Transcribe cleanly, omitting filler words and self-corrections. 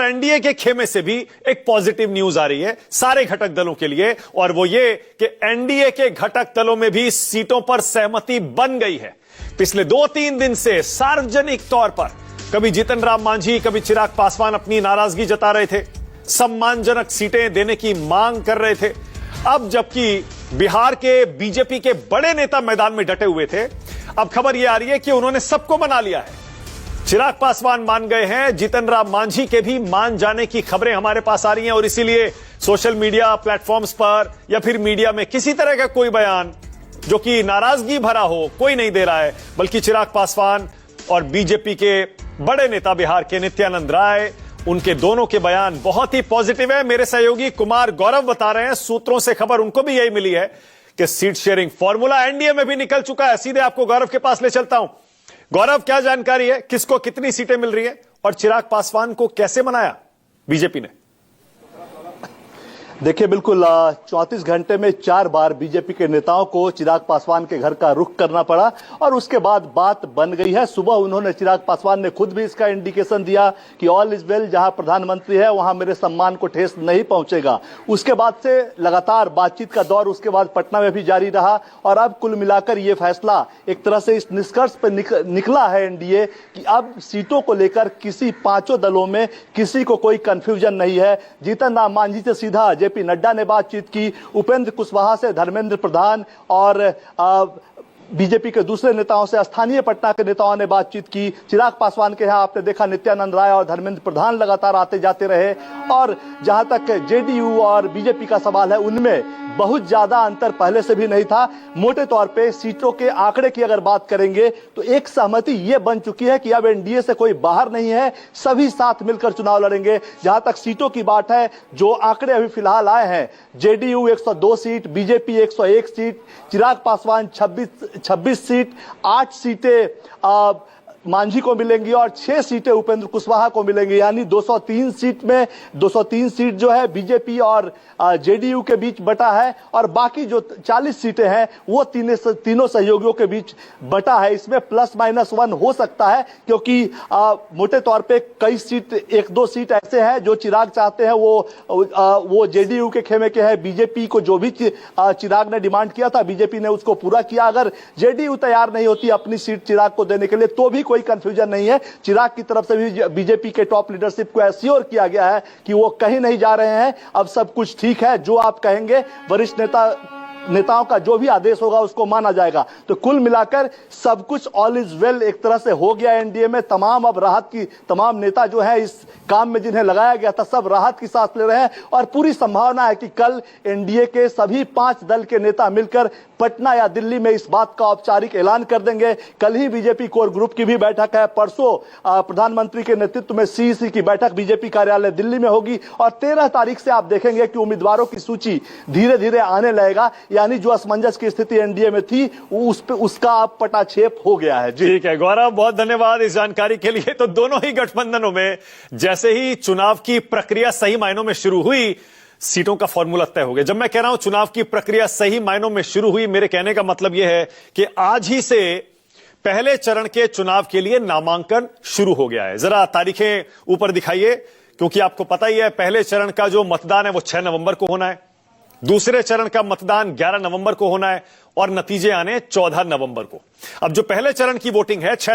NDA के खेमे से भी एक पॉजिटिव न्यूज आ रही है सारे घटक दलों के लिए, और वो ये कि एनडीए के घटक दलों में भी सीटों पर सहमति बन गई है। पिछले 2-3 दिन से सार्वजनिक तौर पर कभी जीतन राम मांझी, कभी चिराग पासवान अपनी नाराजगी जता रहे थे, सम्मानजनक सीटें देने की मांग कर रहे थे। अब जबकि बिहार के बीजेपी के बड़े नेता मैदान में डटे हुए थे, अब खबर यह आ रही है कि उन्होंने सबको मना लिया है। चिराग पासवान मान गए हैं, जीतन राम मांझी के भी मान जाने की खबरें हमारे पास आ रही हैं, और इसीलिए सोशल मीडिया प्लेटफॉर्म्स पर या फिर मीडिया में किसी तरह का कोई बयान जो कि नाराजगी भरा हो कोई नहीं दे रहा है, बल्कि चिराग पासवान और बीजेपी के बड़े नेता बिहार के नित्यानंद राय, उनके दोनों के बयान बहुत ही पॉजिटिव है। मेरे सहयोगी कुमार गौरव बता रहे हैं, सूत्रों से खबर उनको भी यही मिली है कि सीट शेयरिंग फॉर्मूला एनडीए में भी निकल चुका है। सीधे आपको गौरव के पास ले चलता हूं। गौरव, क्या जानकारी है, किसको कितनी सीटें मिल रही है और चिराग पासवान को कैसे मनाया बीजेपी ने? देखिए, बिल्कुल 34 घंटे में 4 बार बीजेपी के नेताओं को चिराग पासवान के घर का रुख करना पड़ा और उसके बाद बात बन गई है। सुबह उन्होंने, चिराग पासवान ने खुद भी इसका इंडिकेशन दिया कि ऑल इज वेल, जहां प्रधानमंत्री है वहां मेरे सम्मान को ठेस नहीं पहुंचेगा। उसके बाद से लगातार बातचीत का दौर उसके बाद पटना में भी जारी रहा और अब कुल मिलाकर यह फैसला एक तरह से इस निष्कर्ष पर निकला है एनडीए कि अब सीटों को लेकर किसी पांचों दलों में किसी को कोई कंफ्यूजन नहीं है। जीतन राम मांझी से सीधा जेपी नड्डा ने बातचीत की, उपेंद्र कुशवाहा से धर्मेंद्र प्रधान और बीजेपी के दूसरे नेताओं से, स्थानीय पटना के नेताओं ने बातचीत की। चिराग पासवान के यहां आपने देखा नित्यानंद राय और धर्मेंद्र प्रधान लगातार आते जाते रहे। और जहां तक जेडीयू और बीजेपी का सवाल है, उनमें बहुत ज्यादा अंतर पहले से भी नहीं था। मोटे तौर पे सीटों के आंकड़े की अगर बात करेंगे तो एक सहमति यह बन चुकी है कि अब एनडीए से कोई बाहर नहीं है, सभी साथ मिलकर चुनाव लड़ेंगे। जहां तक सीटों की बात है, जो आंकड़े अभी फिलहाल आए हैं, JDU 102 seat, BJP 101 seat, Chirag Paswan 26 seat, 8 सीटें मांझी को मिलेंगी और 6 सीटें उपेंद्र कुशवाहा को मिलेंगी। यानी 203 सीट में 203 सीट जो है बीजेपी और जेडीयू के बीच बटा है और बाकी जो 40 सीटें हैं वो तीनों सहयोगियों के बीच बटा है। इसमें +-1 हो सकता है क्योंकि मोटे तौर पे कई सीट, 1-2 सीट ऐसे हैं जो चिराग चाहते हैं वो जेडीयू के खेमे के हैं। बीजेपी को जो भी चिराग ने डिमांड किया था, बीजेपी ने उसको पूरा किया। अगर जेडीयू तैयार नहीं होती अपनी सीट चिराग को देने के लिए तो भी कोई कंफ्यूजन नहीं है। चिराग की तरफ से भी बीजेपी के टॉप लीडरशिप को एश्योर किया गया है कि वो कहीं नहीं जा रहे हैं, अब सब कुछ ठीक है, जो आप कहेंगे वरिष्ठ नेताओं का जो भी आदेश होगा उसको माना जाएगा। तो कुल मिलाकर सब कुछ ऑल इज वेल एक तरह से हो गया एनडीए में। अब राहत की, तमाम नेता जो है इस काम में जिन्हें लगाया गया था, सब राहत की सांस ले रहे हैं और पूरी संभावना है कि कल एनडीए के सभी 5 दल के नेता मिलकर पटना या दिल्ली में इस बात का औपचारिक ऐलान कर देंगे। कल ही बीजेपी कोर ग्रुप की भी बैठक है, परसों प्रधानमंत्री के नेतृत्व में सीईसी की बैठक बीजेपी कार्यालय दिल्ली में होगी और 13 तारीख से आप देखेंगे कि उम्मीदवारों की सूची धीरे धीरे आने लगेगा। यानी जो असमंजस की स्थिति एनडीए में थी उसका अब पटाक्षेप हो गया है। ठीक है गौरव, बहुत धन्यवाद इस जानकारी के लिए। तो दोनों ही गठबंधनों में जैसे ही चुनाव की प्रक्रिया सही मायनों में शुरू हुई, सीटों का फॉर्मूला तय हो गया। जब मैं कह रहा हूं चुनाव की प्रक्रिया सही मायनों में शुरू हुई, मेरे कहने का मतलब यह है कि आज ही से पहले चरण के चुनाव के लिए नामांकन शुरू हो गया है। जरा तारीखें ऊपर दिखाइए, क्योंकि आपको पता ही है पहले चरण का जो मतदान है वो 6 नवंबर को होना है, दूसरे चरण का मतदान 11 नवंबर को होना है और नतीजे आने 14 नवंबर को। अब जो पहले चरण की वोटिंग है 6